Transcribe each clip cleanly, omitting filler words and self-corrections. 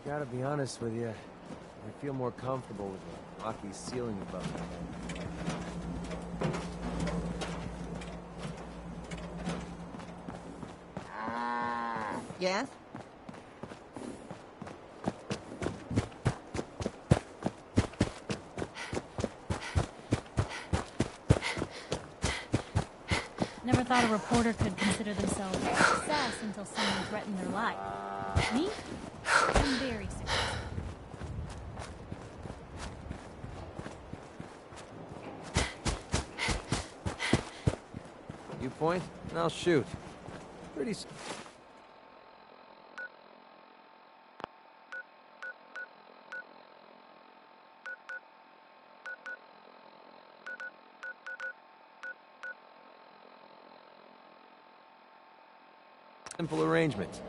Gotta be honest with you. I feel more comfortable with the rocky ceiling above my head. Yes? Never thought a reporter could consider themselves a success until someone threatened their life. Me? I'm very successful. You point, and I'll shoot. Pretty. Simple arrangement.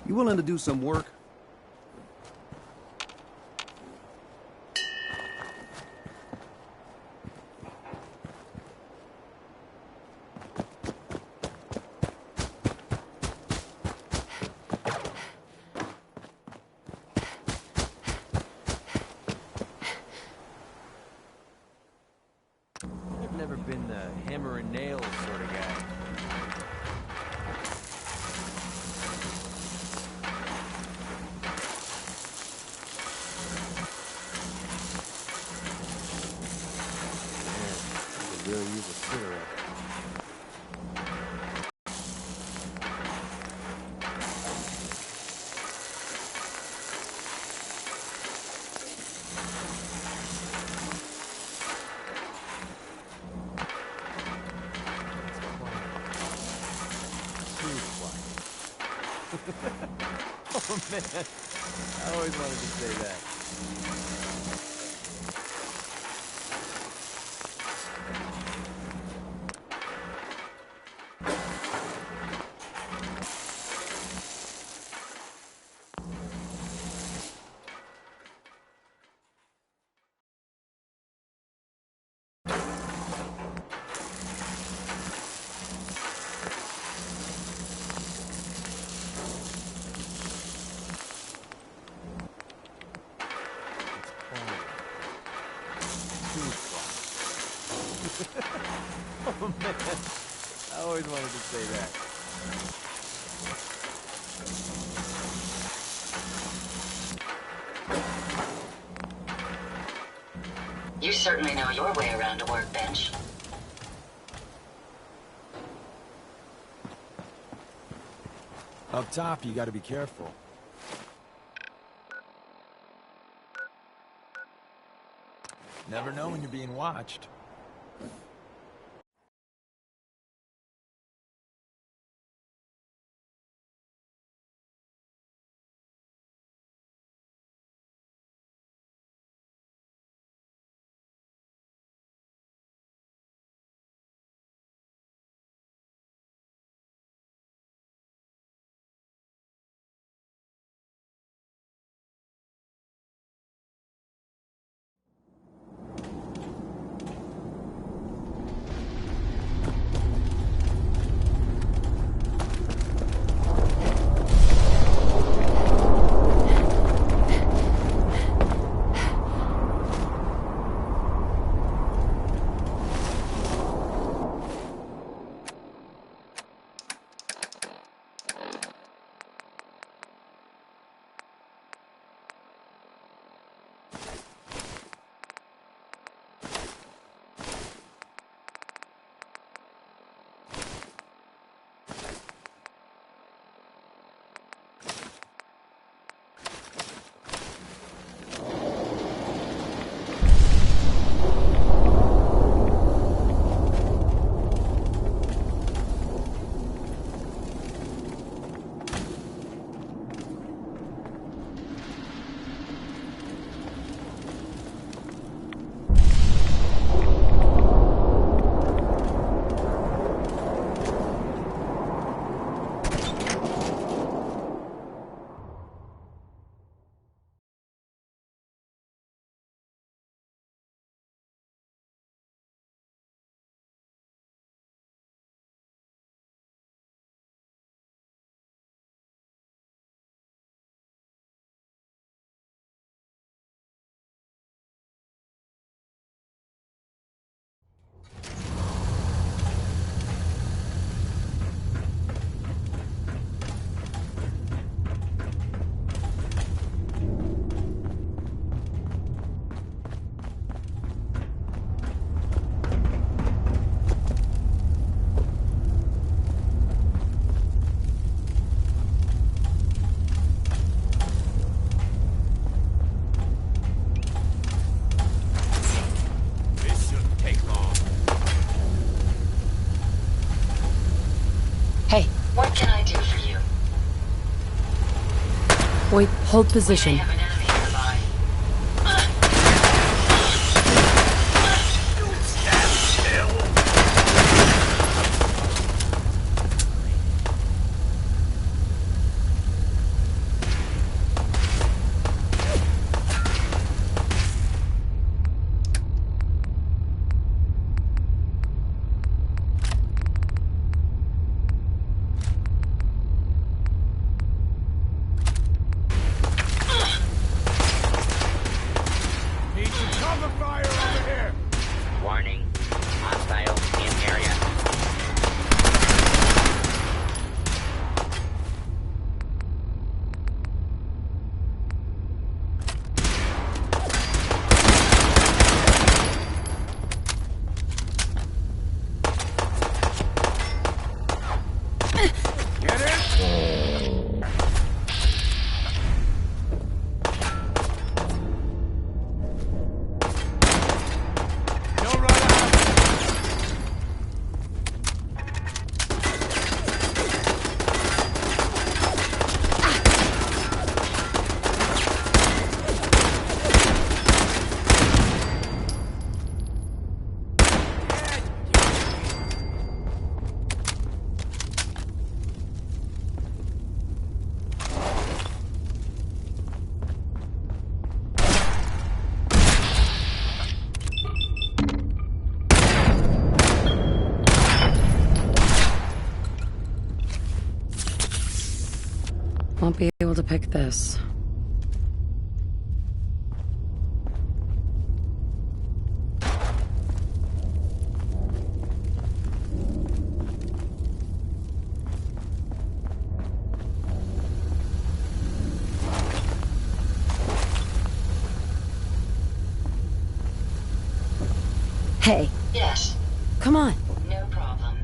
You willing to do some work? I've never been the hammer and nails sort of guy. Man, I could really use a cigarette. Oh man, I always wanted to say that. Oh man, I always wanted to say that. You certainly know your way around a workbench. Up top, you gotta be careful. Never know when you're being watched. Wait, hold We position. may have an enemy nearby. Need some cover fire over here! Warning. Hostiles in area. Get it? Don't run out! Won't be able to pick this. Hey, Yes, come on. no problem.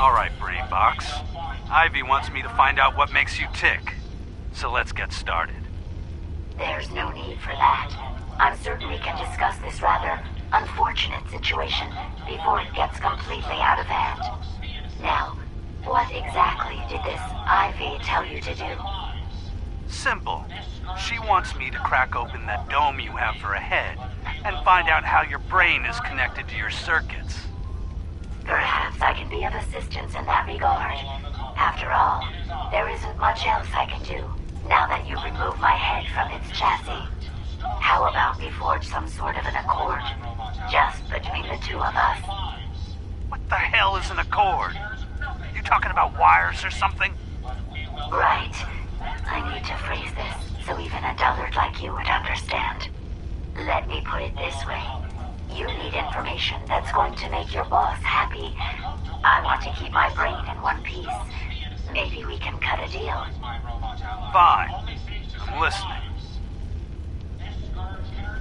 All right, Brainbox. Ivy wants me to find out what makes you tick. So let's get started. There's no need for that. I'm certain we can discuss this rather unfortunate situation before it gets completely out of hand. Now, what exactly did this Ivy tell you to do? Simple. She wants me to crack open that dome you have for a head and find out how your brain is connected to your circuits. Perhaps I can be of assistance in that regard. After all, there isn't much else I can do now that you remove my head from its chassis. How about we forge some sort of an accord, just between the two of us? What the hell is an accord? You talking about wires or something? Right. I need to phrase this so even a dullard like you would understand. Let me put it this way. You need information that's going to make your boss happy. I want to keep my brain in one piece. Maybe we can cut a deal. Fine. I'm listening.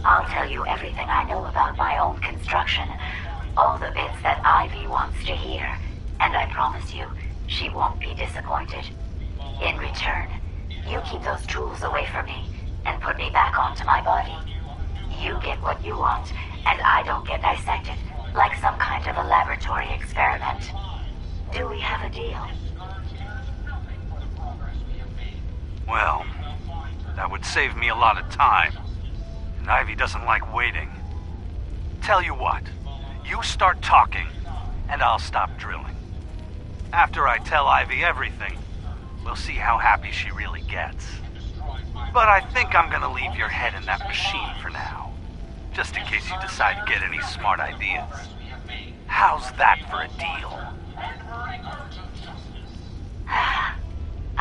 I'll tell you everything I know about my own construction. All the bits that Ivy wants to hear. And I promise you, she won't be disappointed. In return, you keep those tools away from me and put me back onto my body. You get what you want, and I don't get dissected like some kind of a laboratory experiment. Do we have a deal? Well, that would save me a lot of time. And Ivy doesn't like waiting. Tell you what, you start talking, and I'll stop drilling. After I tell Ivy everything, we'll see how happy she really gets. But I think I'm gonna leave your head in that machine for now, just in case you decide to get any smart ideas. How's that for a deal?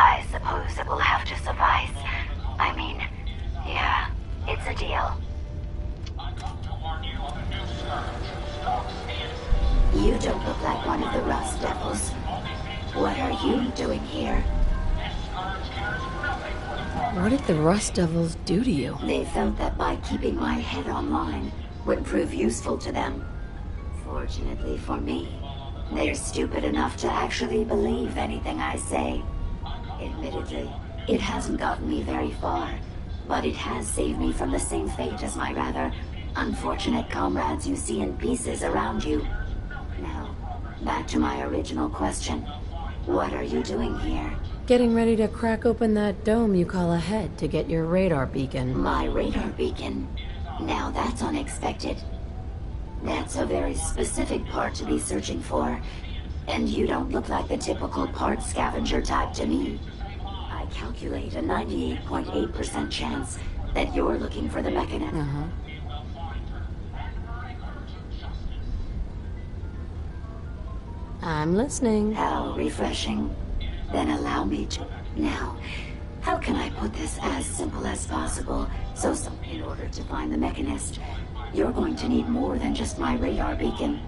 I suppose it will have to suffice. I mean, yeah, it's a deal. You don't look like one of the Rust Devils. What are you doing here? What did the Rust Devils do to you? They felt that by keeping my head online would prove useful to them. Fortunately for me, they're stupid enough to actually believe anything I say. Admittedly, it hasn't gotten me very far, but it has saved me from the same fate as my rather unfortunate comrades you see in pieces around you. Now, back to my original question. What are you doing here? Getting ready to crack open that dome you call a head to get your radar beacon. My radar beacon? Now that's unexpected. That's a very specific part to be searching for. And you don't look like the typical part scavenger type to me. I calculate a 98.8% chance that you're looking for the mechanism. I'm listening. How refreshing. Then allow me to... Now, how can I put this as simple as possible? So in order to find the mechanist, you're going to need more than just my radar beacon.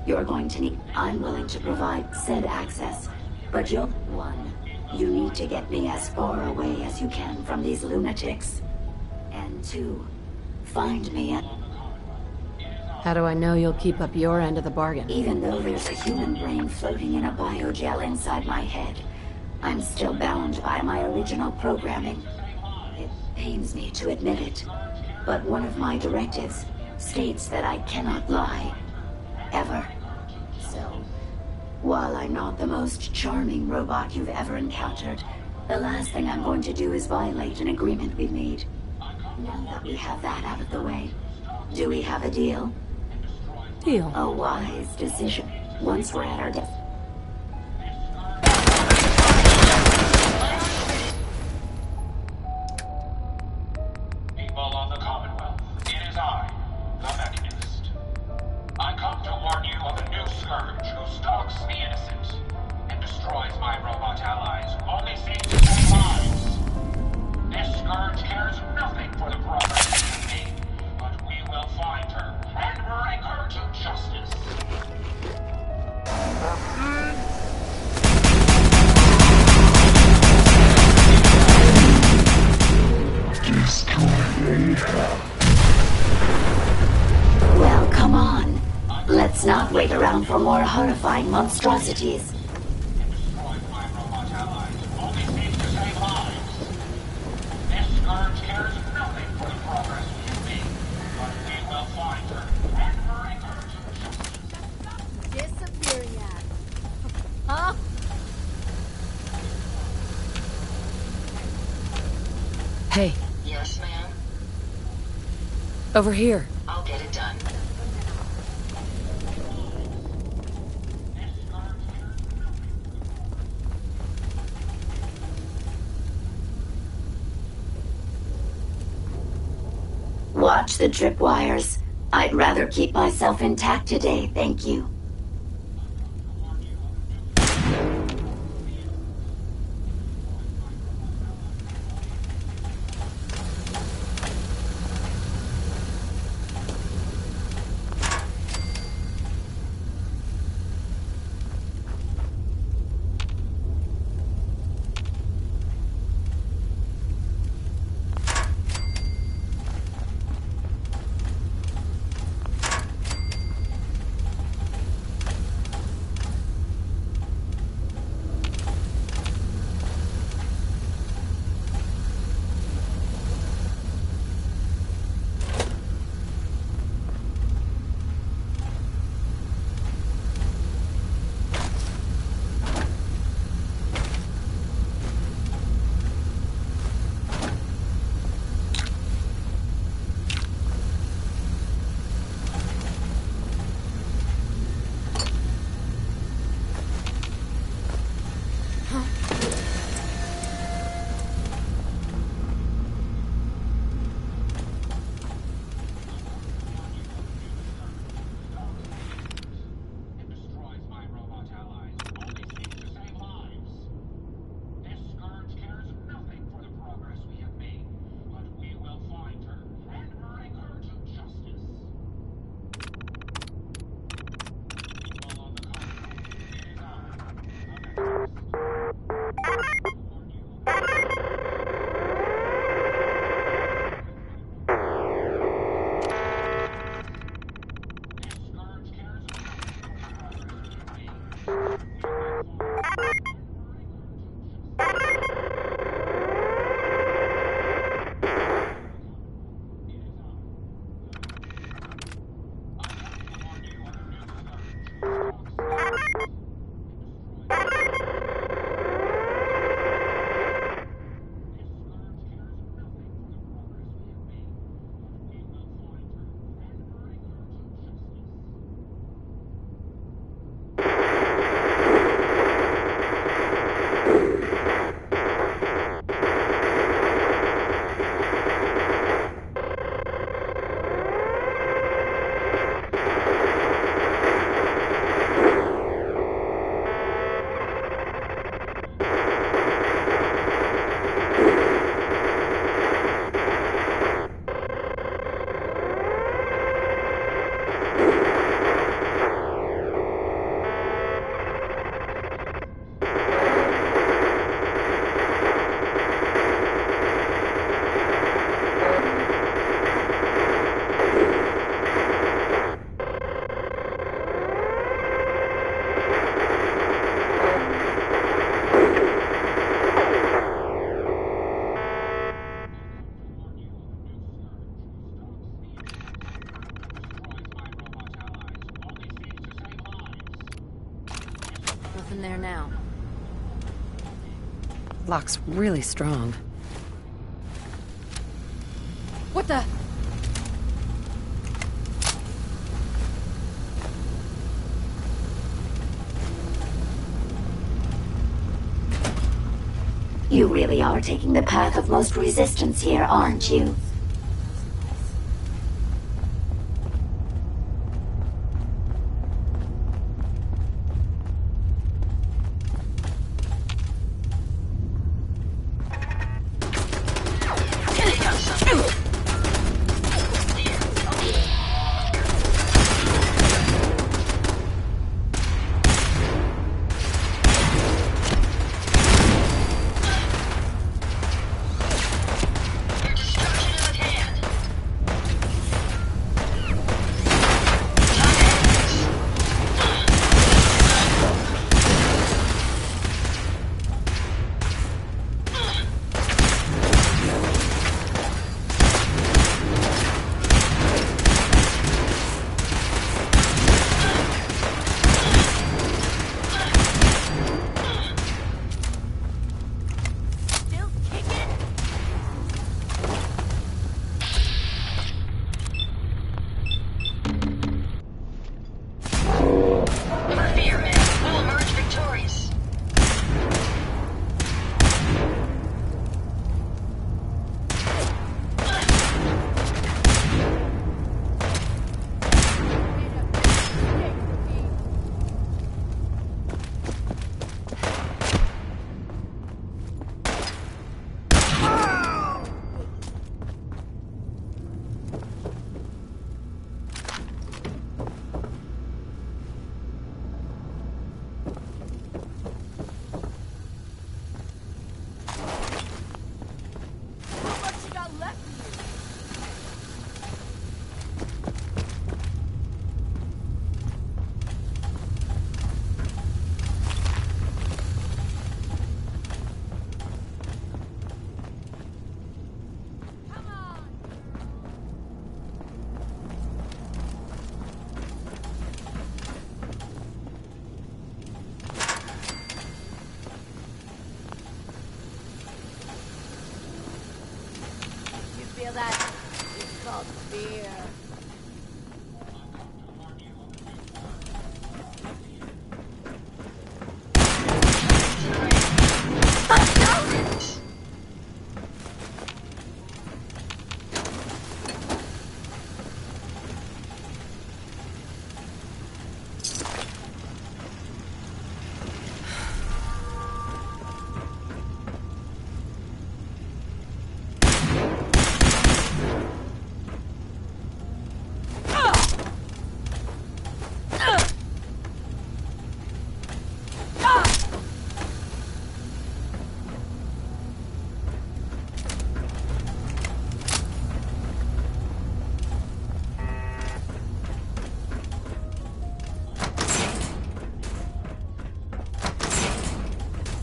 You're going to need... I'm willing to provide said access, but you'll... One, you need to get me as far away as you can from these lunatics. And two, find me a... How do I know you'll keep up your end of the bargain? Even though there's a human brain floating in a biogel inside my head, I'm still bound by my original programming. It pains me to admit it, but one of my directives states that I cannot lie. Ever. So, while I'm not the most charming robot you've ever encountered, the last thing I'm going to do is violate an agreement we made. Now that we have that out of the way, do we have a deal? Deal. A wise decision. Once we're at our death. People of the Commonwealth, it is I, the Mechanist. I come to warn you of a new scourge who stalks the innocent and destroys my robot allies who only seek to save lives. This scourge cares nothing for the progress of me, but we will find her and bring her to justice. Well, come on. Let's not wait around for more horrifying monstrosities. Hey, Yes, ma'am? over here. I'll get it done. Watch the tripwires. I'd rather keep myself intact today, thank you. Nothing there now. Lock's really strong. What the? You really are taking the path of most resistance here, aren't you? Destruction fear.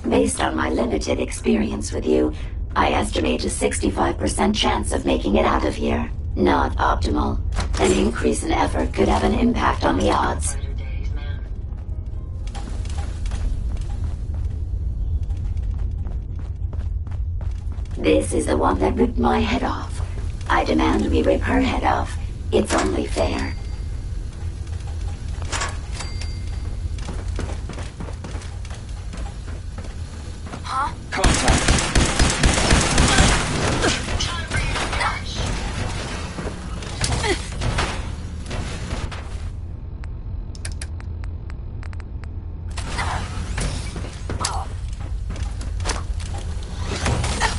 Based on my limited experience with you, I estimate a 65% chance of making it out of here. Not optimal. An increase in effort could have an impact on the odds. This is the one that ripped my head off. I demand we rip her head off. It's only fair. Contact.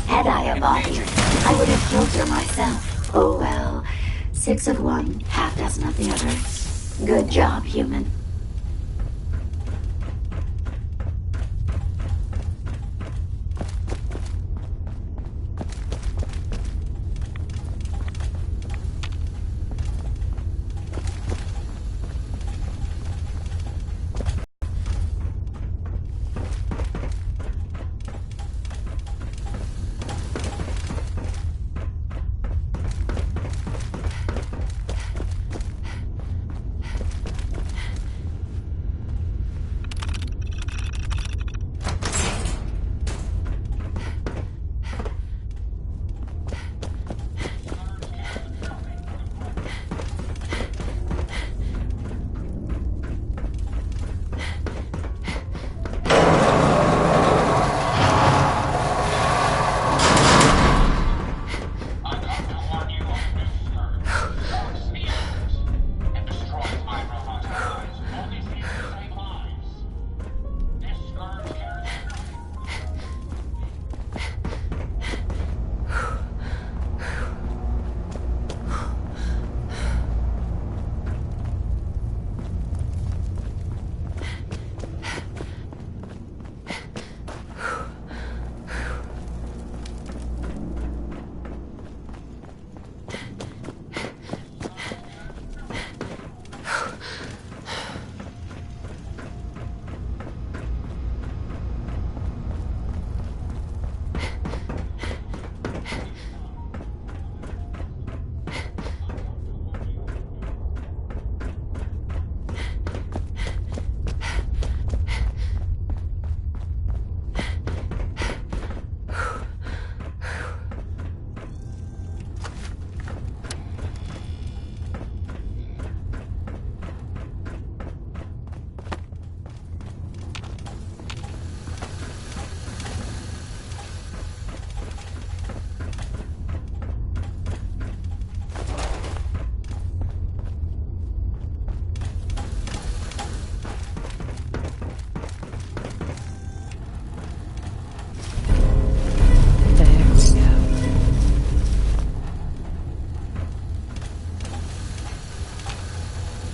Had I a body, I would have killed her myself. Oh well. 6 of one, half dozen of the other. Good job, human.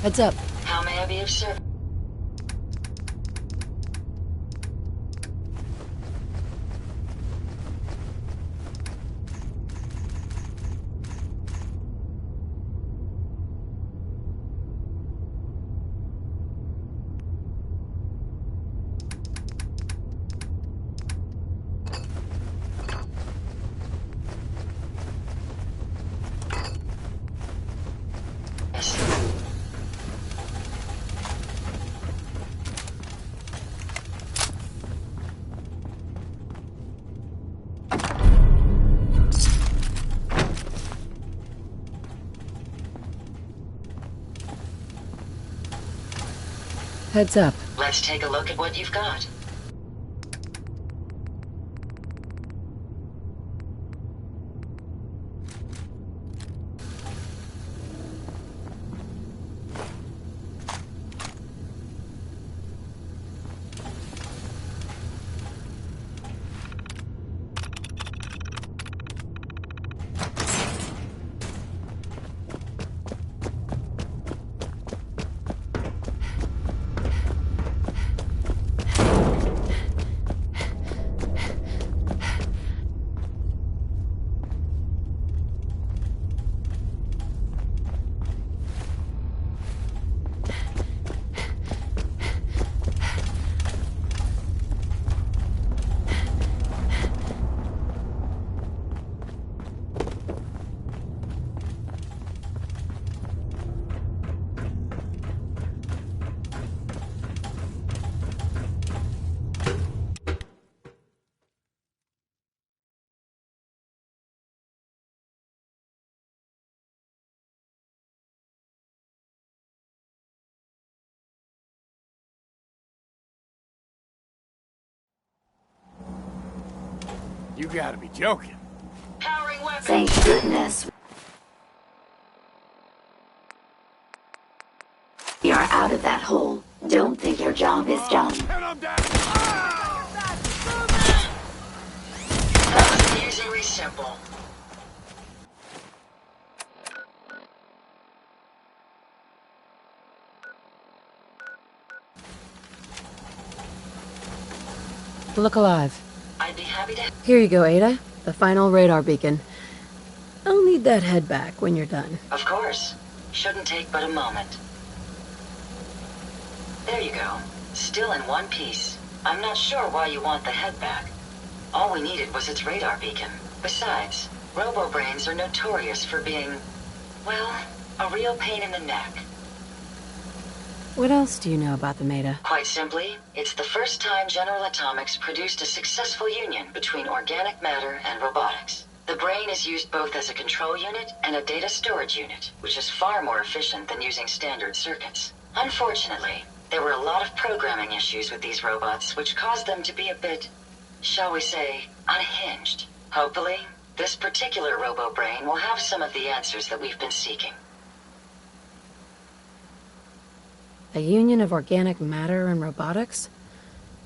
Heads up. How may I be of service? Heads up. Let's take a look at what you've got. You gotta be joking. Powering weapons. Thank goodness. We are out of that hole. Don't think your job is done. And I'm down. That was amusingly simple. Look alive. I'd be happy to... Here you go, Ada. The final radar beacon. I'll need that head back when you're done. Of course. Shouldn't take but a moment. There you go. Still in one piece. I'm not sure why you want the head back. All we needed was its radar beacon. Besides, robo-brains are notorious for being, well, a real pain in the neck. What else do you know about the Meta? Quite simply, it's the first time General Atomics produced a successful union between organic matter and robotics. The brain is used both as a control unit and a data storage unit, which is far more efficient than using standard circuits. Unfortunately, there were a lot of programming issues with these robots, which caused them to be a bit, shall we say, unhinged. Hopefully, this particular robo-brain will have some of the answers that we've been seeking. A union of organic matter and robotics?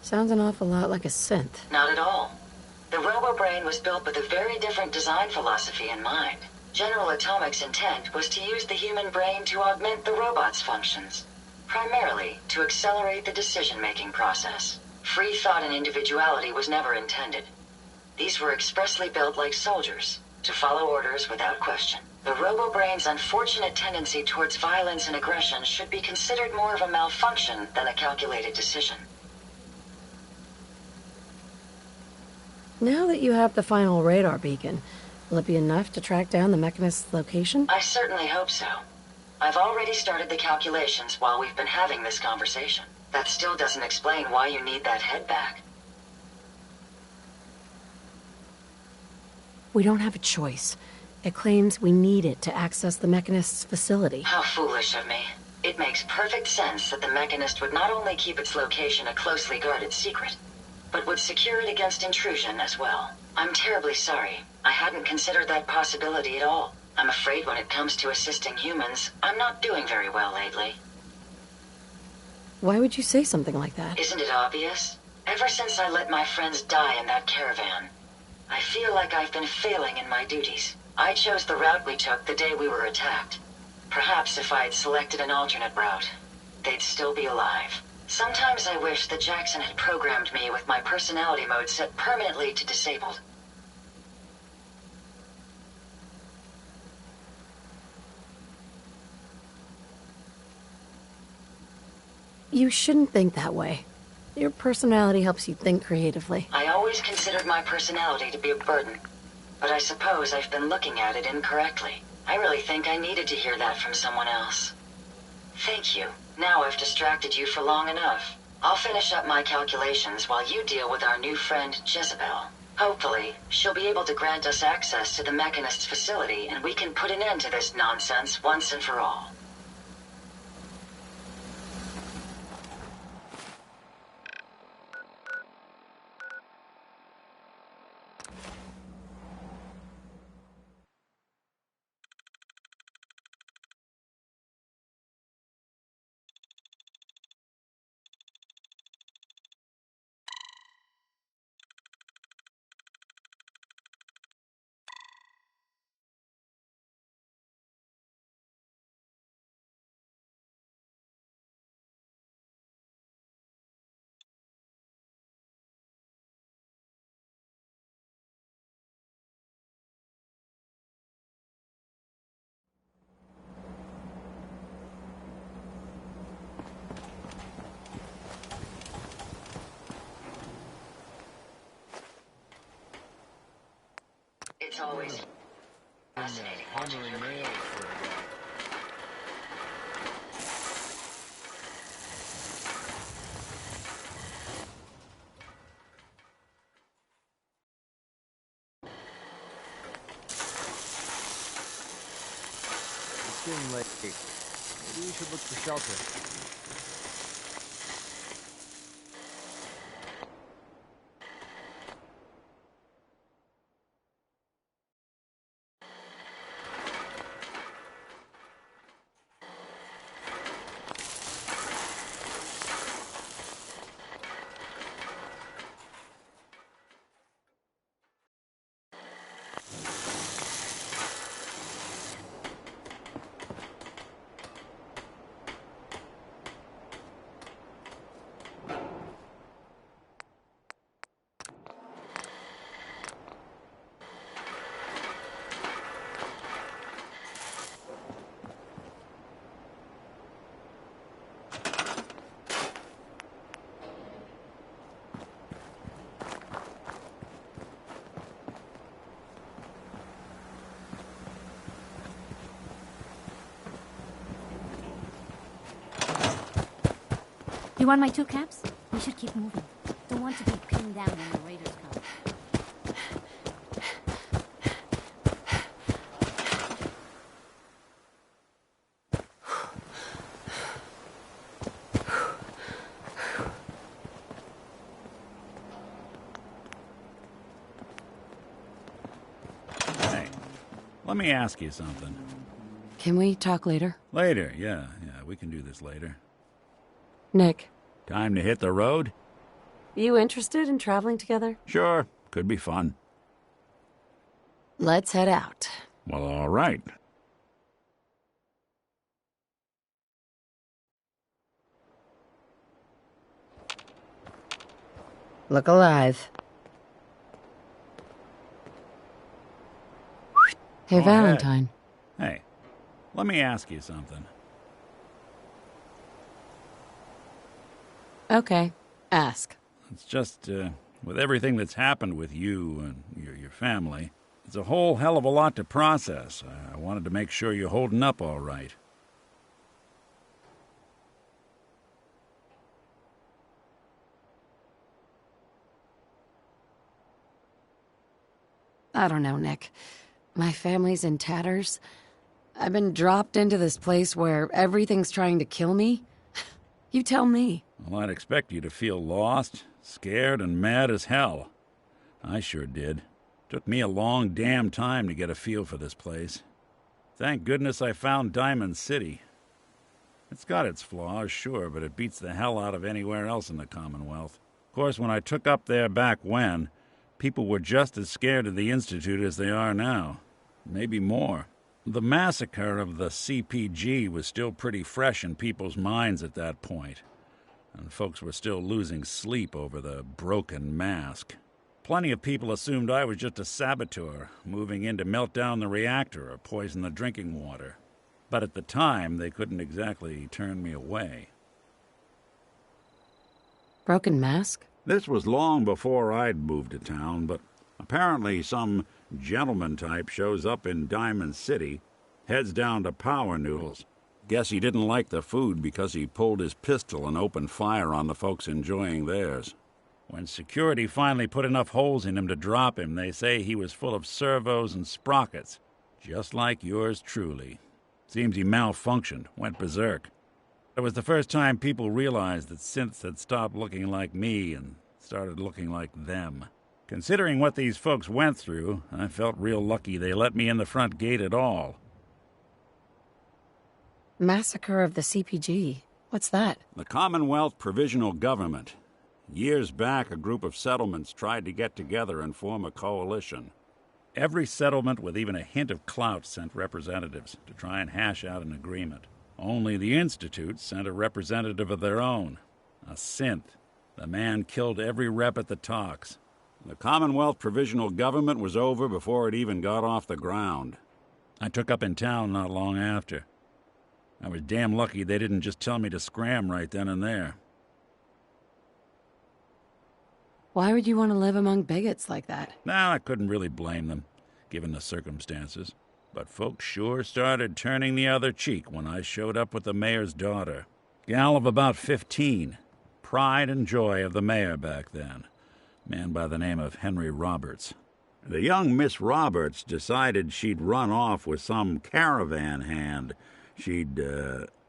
Sounds an awful lot like a synth. Not at all. The robo-brain was built with a very different design philosophy in mind. General Atomics' intent was to use the human brain to augment the robot's functions, primarily to accelerate the decision-making process. Free thought and individuality was never intended. These were expressly built like soldiers, to follow orders without question. The robo-brain's unfortunate tendency towards violence and aggression should be considered more of a malfunction than a calculated decision. Now that you have the final radar beacon, will it be enough to track down the Mechanist's location? I certainly hope so. I've already started the calculations while we've been having this conversation. That still doesn't explain why you need that head back. We don't have a choice. It claims we need it to access the Mechanist's facility. How foolish of me. It makes perfect sense that the Mechanist would not only keep its location a closely guarded secret, but would secure it against intrusion as well. I'm terribly sorry. I hadn't considered that possibility at all. I'm afraid when it comes to assisting humans, I'm not doing very well lately. Why would you say something like that? Isn't it obvious? Ever since I let my friends die in that caravan, I feel like I've been failing in my duties. I chose the route we took the day we were attacked. Perhaps if I had selected an alternate route, they'd still be alive. Sometimes I wish that Jackson had programmed me with my personality mode set permanently to disabled. You shouldn't think that way. Your personality helps you think creatively. I always considered my personality to be a burden, but I suppose I've been looking at it incorrectly. I really think I needed to hear that from someone else. Thank you. Now I've distracted you for long enough. I'll finish up my calculations while you deal with our new friend, Jezebel. Hopefully, she'll be able to grant us access to the Mechanist's facility and we can put an end to this nonsense once and for all. It's always fascinating watching your hammering nails for a guy. It's getting late. Maybe we should look for shelter. You want my 2 caps? We should keep moving. Don't want to be pinned down when the raiders come. Hey, let me ask you something. Can we talk later? Later, yeah, we can do this later. Nick, Time to hit the road? you interested in traveling together? Sure, could be fun. Let's head out. Well, all right. Look alive. Hey, Go ahead. Valentine. Hey, let me ask you something. Okay, ask. It's just, with everything that's happened with you and your family, it's a whole hell of a lot to process. I wanted to make sure you're holding up all right. I don't know, Nick. My family's in tatters. I've been dropped into this place where everything's trying to kill me. You tell me. Well, I'd expect you to feel lost, scared, and mad as hell. I sure did. Took me a long damn time to get a feel for this place. Thank goodness I found Diamond City. It's got its flaws, sure, but it beats the hell out of anywhere else in the Commonwealth. Of course, when I took up there back when, people were just as scared of the Institute as they are now. Maybe more. The massacre of the CPG was still pretty fresh in people's minds at that point, and folks were still losing sleep over the broken mask. Plenty of people assumed I was just a saboteur, moving in to melt down the reactor or poison the drinking water. But at the time, they couldn't exactly turn me away. Broken mask? This was long before I'd moved to town, but apparently some gentleman type shows up in Diamond City, heads down to Power Noodles. Guess he didn't like the food because he pulled his pistol and opened fire on the folks enjoying theirs. When security finally put enough holes in him to drop him, they say he was full of servos and sprockets, just like yours truly. Seems he malfunctioned, went berserk. It was the first time people realized that synths had stopped looking like me and started looking like them. Considering what these folks went through, I felt real lucky they let me in the front gate at all. Massacre of the CPG. What's that? The Commonwealth Provisional Government. Years back, a group of settlements tried to get together and form a coalition. Every settlement with even a hint of clout sent representatives to try and hash out an agreement. Only the Institute sent a representative of their own, a synth. The man killed every rep at the talks. The Commonwealth Provisional Government was over before it even got off the ground. I took up in town not long after. I was damn lucky they didn't just tell me to scram right then and there. Why would you want to live among bigots like that? Nah, I couldn't really blame them. given the circumstances. But folks sure started turning the other cheek when I showed up with the mayor's daughter. Gal of about 15. Pride and joy of the mayor back then. Man by the name of Henry Roberts. The young Miss Roberts decided she'd run off with some caravan hand she'd,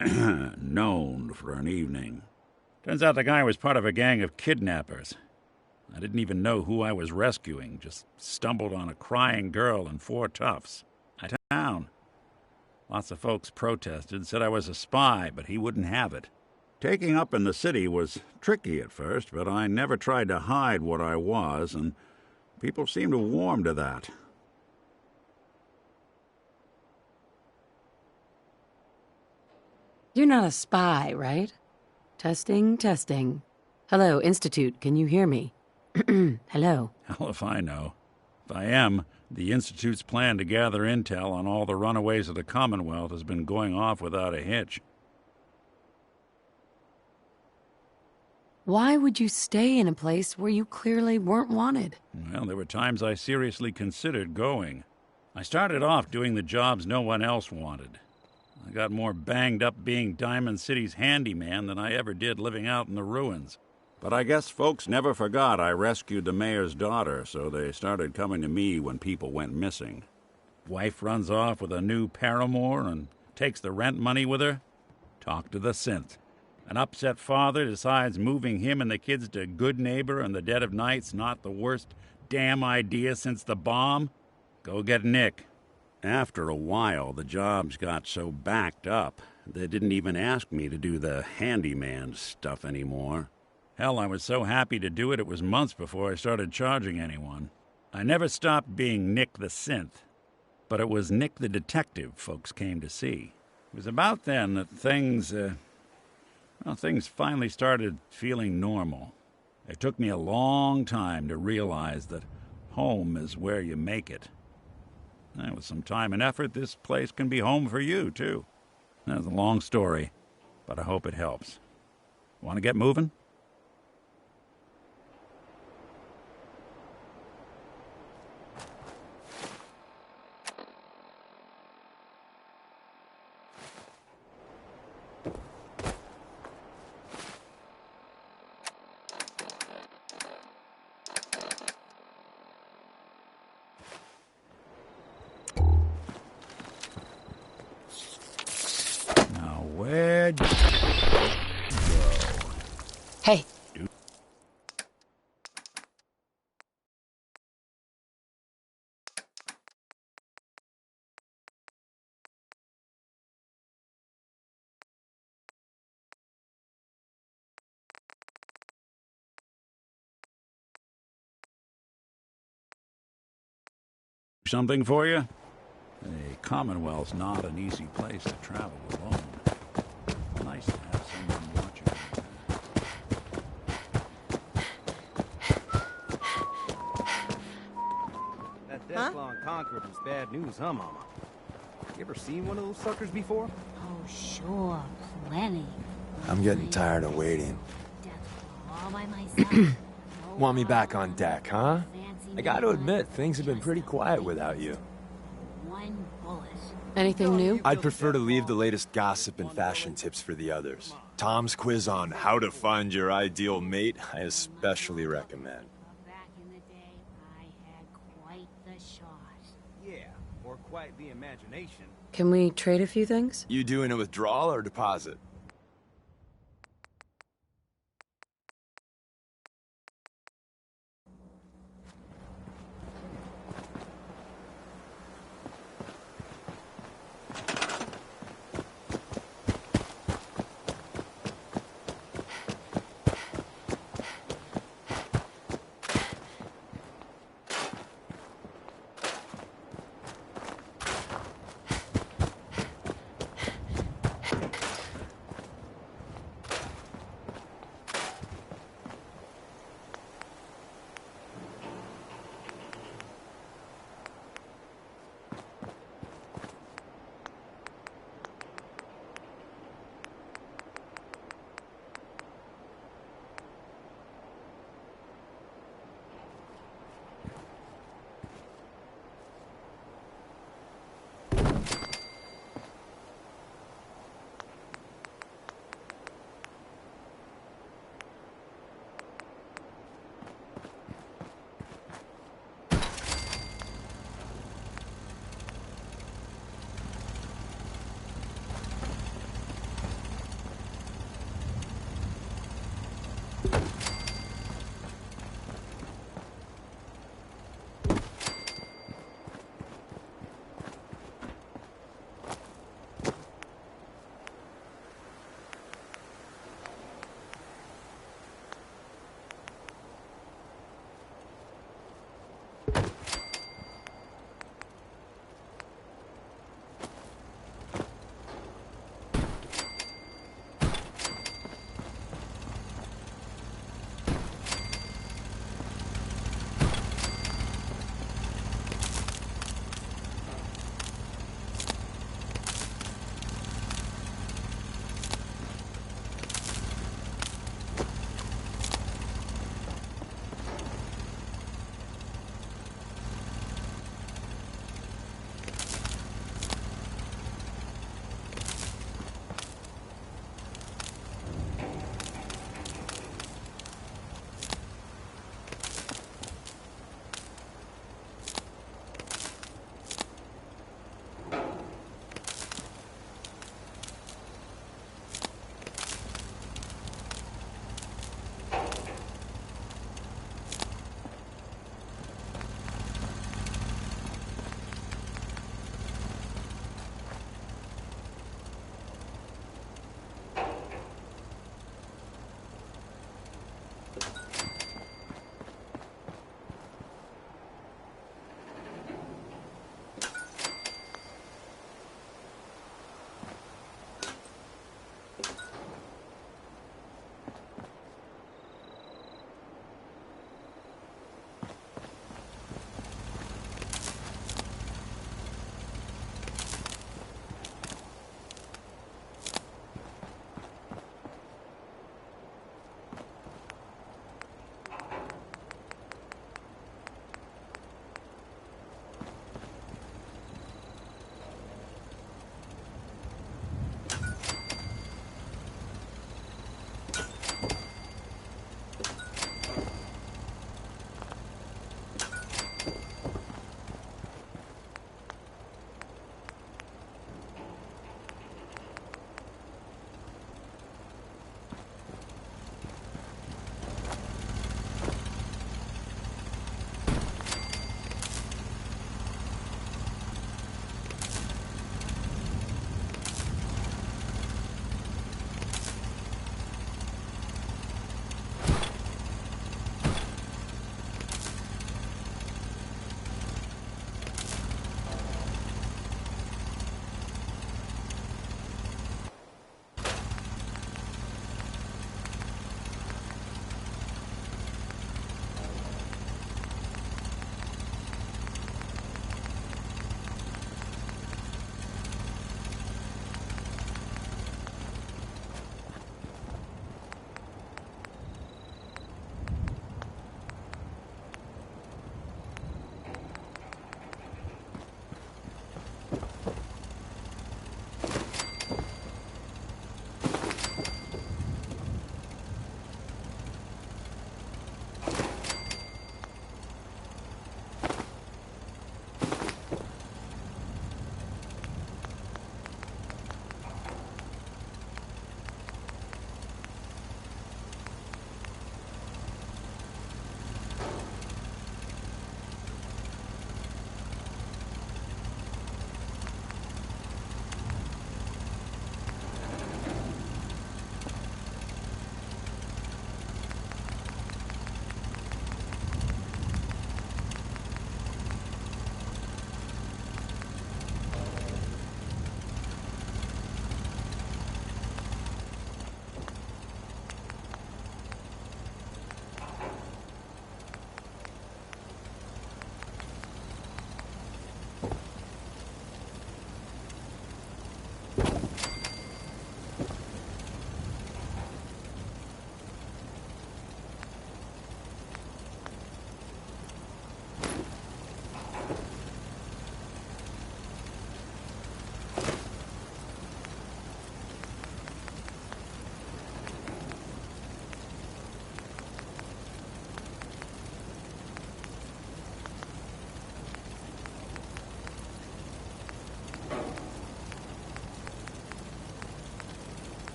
known for an evening. Turns out the guy was part of a gang of kidnappers. I didn't even know who I was rescuing, just stumbled on a crying girl and 4 toughs. I town. Lots of folks protested, said I was a spy, but he wouldn't have it. Taking up in the city was tricky at first, but I never tried to hide what I was, and people seemed to warm to that. You're not a spy, right? Testing, testing. Hello, Institute, can you hear me? Hello. Hell if I know. If I am, the Institute's plan to gather intel on all the runaways of the Commonwealth has been going off without a hitch. Why would you stay in a place where you clearly weren't wanted? Well, there were times I seriously considered going. I started off doing the jobs no one else wanted. I got more banged up being Diamond City's handyman than I ever did living out in the ruins. But I guess folks never forgot I rescued the mayor's daughter, so they started coming to me when people went missing. Wife runs off with a new paramour and takes the rent money with her. Talk to the synth. An upset father decides moving him and the kids to Good Neighbor in the dead of night's not the worst damn idea since the bomb. Go get Nick. After a while, the jobs got so backed up, they didn't even ask me to do the handyman stuff anymore. Hell, I was so happy to do it, it was months before I started charging anyone. I never stopped being Nick the Synth, but it was Nick the Detective folks came to see. It was about then that things finally started feeling normal. It took me a long time to realize that home is where you make it. And with some time and effort, this place can be home for you, too. That's a long story, but I hope it helps. Want to get moving? Where'd you go? Hey. Something for you? The Commonwealth's not an easy place to travel alone. Nice to have someone watching you. That Deathclaw and Concord was bad news, huh, Mama? You ever seen one of those suckers before? Oh, sure. Plenty. I'm getting tired of waiting. Deathclaw all by myself. Want me back on deck, huh? I gotta admit, things have been pretty quiet without you. One bullet. Anything new? I'd prefer to leave the latest gossip and fashion tips for the others. Tom's quiz on how to find your ideal mate, I especially recommend. Back in the day, I had quite the shot. Yeah, or quite the imagination. Can we trade a few things? You doing a withdrawal or deposit?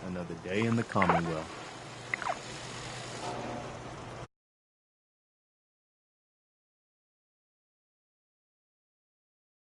Another day in the Commonwealth.